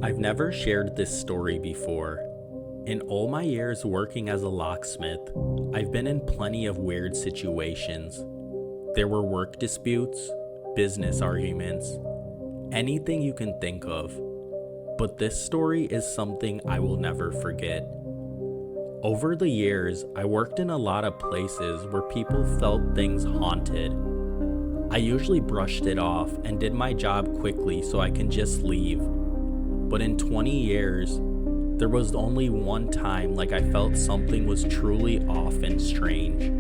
I've never shared this story before. In all my years working as a locksmith, I've been in plenty of weird situations. There were work disputes, business arguments, anything you can think of. But this story is something I will never forget. Over the years, I worked in a lot of places where people felt things haunted. I usually brushed it off and did my job quickly so I can just leave. But in 20 years, there was only one time I felt something was truly off and strange.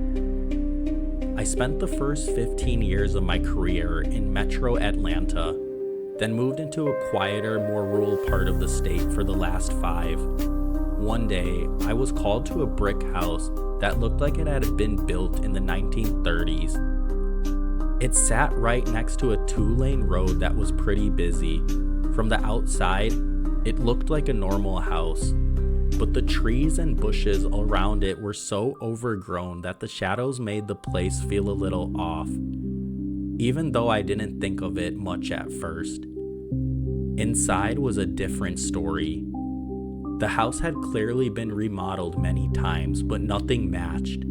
I spent the first 15 years of my career in metro Atlanta, then moved into a quieter, more rural part of the state for the last 5. One day, I was called to a brick house that looked like it had been built in the 1930s. It sat right next to a 2-lane road that was pretty busy. From the outside, it looked like a normal house, but the trees and bushes around it were so overgrown that the shadows made the place feel a little off, even though I didn't think of it much at first. Inside was a different story. The house had clearly been remodeled many times, but nothing matched.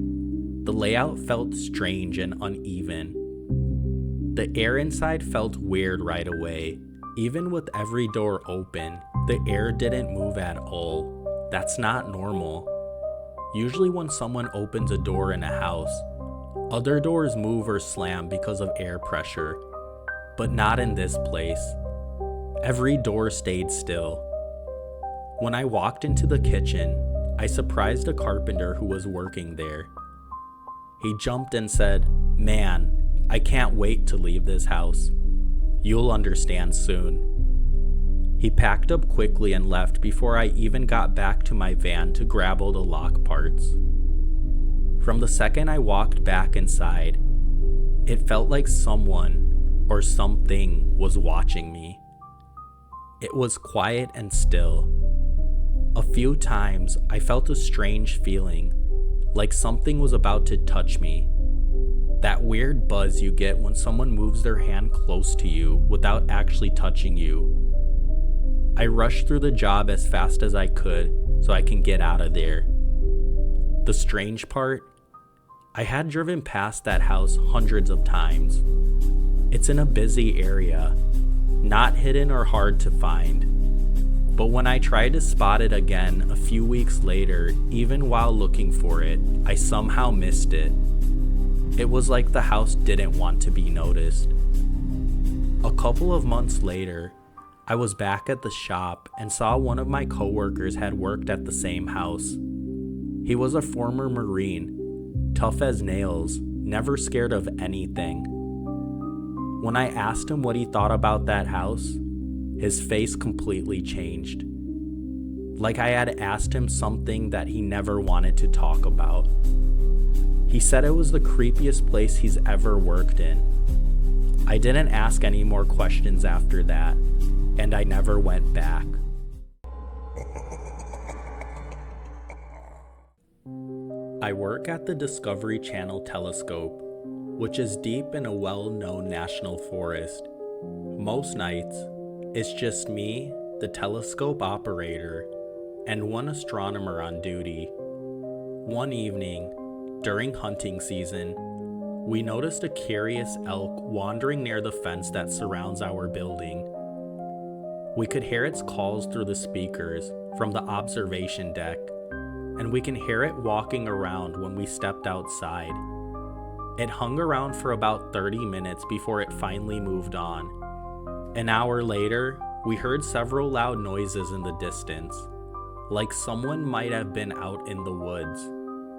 The layout felt strange and uneven. The air inside felt weird right away. Even with every door open, the air didn't move at all. That's not normal. Usually when someone opens a door in a house, other doors move or slam because of air pressure, but not in this place. Every door stayed still. When I walked into the kitchen, I surprised a carpenter who was working there. He jumped and said, "Man, I can't wait to leave this house. You'll understand soon." He packed up quickly and left before I even got back to my van to grab all the lock parts. From the second I walked back inside, it felt like someone or something was watching me. It was quiet and still. A few times I felt a strange feeling, like something was about to touch me. That weird buzz you get when someone moves their hand close to you without actually touching you. I rushed through the job as fast as I could so I can get out of there. The strange part, I had driven past that house hundreds of times. It's in a busy area, not hidden or hard to find. But when I tried to spot it again a few weeks later, even while looking for it, I somehow missed it. It was like the house didn't want to be noticed. A couple of months later, I was back at the shop and saw one of my coworkers had worked at the same house. He was a former Marine, tough as nails, never scared of anything. When I asked him what he thought about that house, his face completely changed. Like I had asked him something that he never wanted to talk about. He said it was the creepiest place he's ever worked in. I didn't ask any more questions after that, and I never went back. I work at the Discovery Channel telescope, which is deep in a well-known national forest. Most nights, it's just me, the telescope operator, and one astronomer on duty. One evening, during hunting season, we noticed a curious elk wandering near the fence that surrounds our building. We could hear its calls through the speakers from the observation deck, and we can hear it walking around when we stepped outside. It hung around for about 30 minutes before it finally moved on. An hour later, we heard several loud noises in the distance, like someone might have been out in the woods,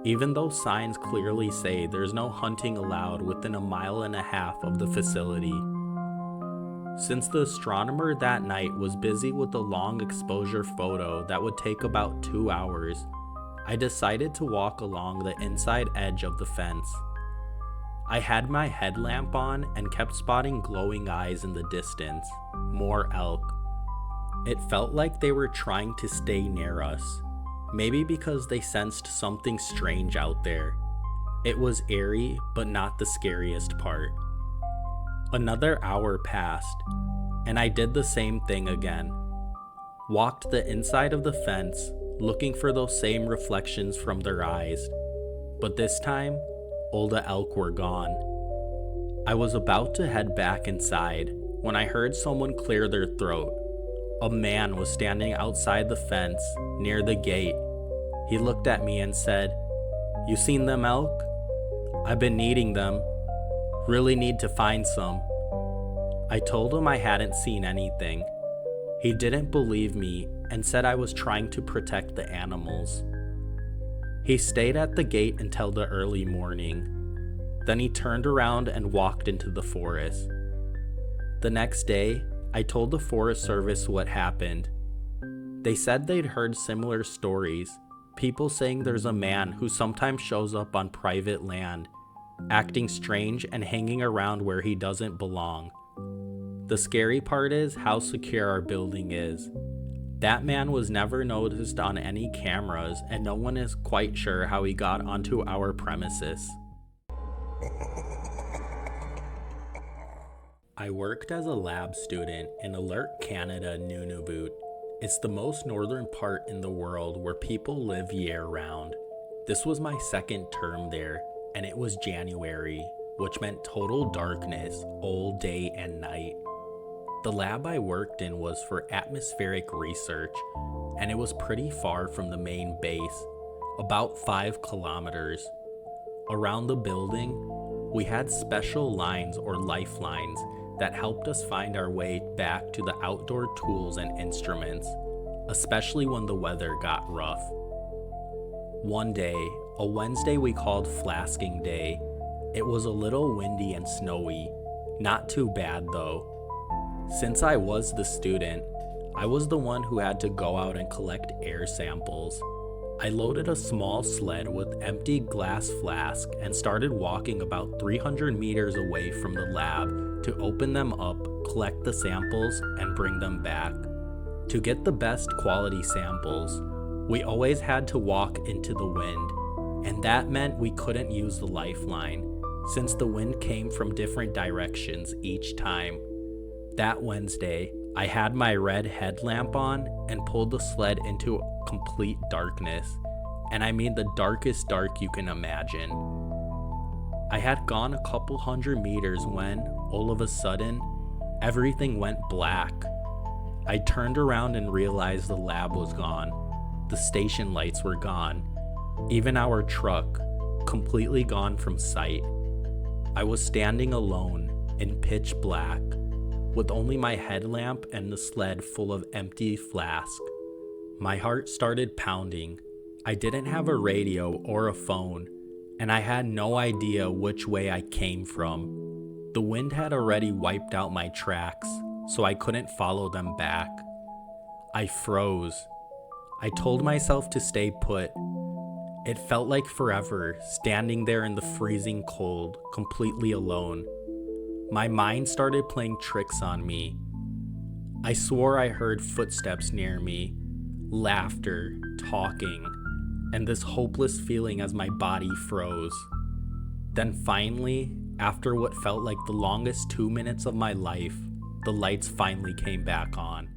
even though signs clearly say there's no hunting allowed within 1.5 miles of the facility. Since the astronomer that night was busy with a long exposure photo that would take about 2 hours, I decided to walk along the inside edge of the fence. I had my headlamp on and kept spotting glowing eyes in the distance. More elk. It felt like they were trying to stay near us, maybe because they sensed something strange out there. It was eerie, but not the scariest part. Another hour passed, and I did the same thing again. walked the inside of the fence looking for those same reflections from their eyes. But this time, all the elk were gone. I was about to head back inside when I heard someone clear their throat. A man was standing outside the fence near the gate. He looked at me and said, "You seen them elk? I've been needing them. Really need to find some." I told him I hadn't seen anything. He didn't believe me and said I was trying to protect the animals. He stayed at the gate until the early morning. Then he turned around and walked into the forest. The next day, I told the Forest Service what happened. They said they'd heard similar stories, people saying there's a man who sometimes shows up on private land, acting strange and hanging around where he doesn't belong. The scary part is how secure our building is. That man was never noticed on any cameras, and no one is quite sure how he got onto our premises. I worked as a lab student in Alert, Canada, Nunavut. It's the most northern part in the world where people live year-round. This was my second term there, and it was January, which meant total darkness all day and night. The lab I worked in was for atmospheric research, and it was pretty far from the main base, about 5 kilometers. Around the building, we had special lines or lifelines that helped us find our way back to the outdoor tools and instruments, especially when the weather got rough. One day, a Wednesday we called Flasking Day, it was a little windy and snowy, not too bad though. Since I was the student, I was the one who had to go out and collect air samples. I loaded a small sled with empty glass flask and started walking about 300 meters away from the lab to open them up, collect the samples, and bring them back. To get the best quality samples, we always had to walk into the wind, and that meant we couldn't use the lifeline, since the wind came from different directions each time. That Wednesday, I had my red headlamp on and pulled the sled into complete darkness, and I mean the darkest dark you can imagine. I had gone a couple hundred meters when, all of a sudden, everything went black. I turned around and realized the lab was gone. The station lights were gone. Even our truck, completely gone from sight. I was standing alone in pitch black, with only my headlamp and the sled full of empty flask. My heart started pounding. I didn't have a radio or a phone, and I had no idea which way I came from. The wind had already wiped out my tracks, so I couldn't follow them back. I froze. I told myself to stay put. It felt like forever, standing there in the freezing cold, completely alone. My mind started playing tricks on me. I swore I heard footsteps near me, laughter, talking, and this hopeless feeling as my body froze. Then finally, after what felt like the longest 2 minutes of my life, the lights finally came back on.